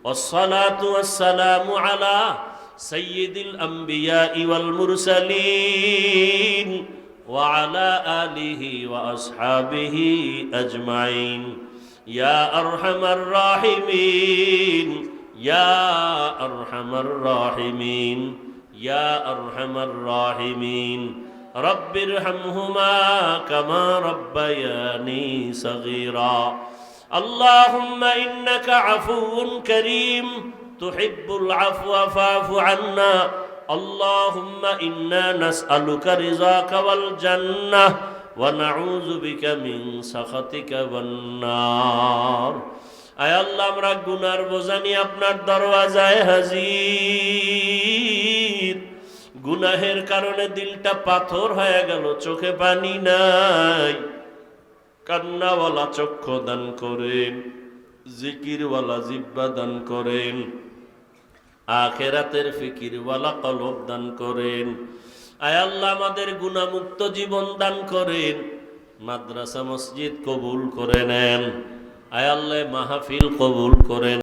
والصلاة والسلام على سيد الأنبياء والمرسلين وعلى آله وأصحابه أجمعين يا أرحم الراحمين يا أرحم الراحمين يا أرحم الراحمين رب ارحمهما كما ربياني صغيرا اللهم إنك عفو كريم تحب العفو فاعف عنا اللهم إنا نسألك رضاك والجنة ونعوذ بك من سخطك والنار আয় আল্লাহ আমরা গুনার বোঝা নিয়ে আপনার দরওয়াজায় হাজির গুনাহের কারণে দিলটা পাথর হয়ে গেল চোখে পানি নাই কান্নাওয়ালা চক্ষু দান করেন জিকিরওয়ালা জিহ্বা দান করেন আখিরাতের ফিকিরওয়ালা কলব দান করেন আয় আল্লাহ আমাদের গুনাহমুক্ত জীবন দান করেন মাদ্রাসা মসজিদ কবুল করে নেন আয় আল্লাহ মাহফিল কবুল করেন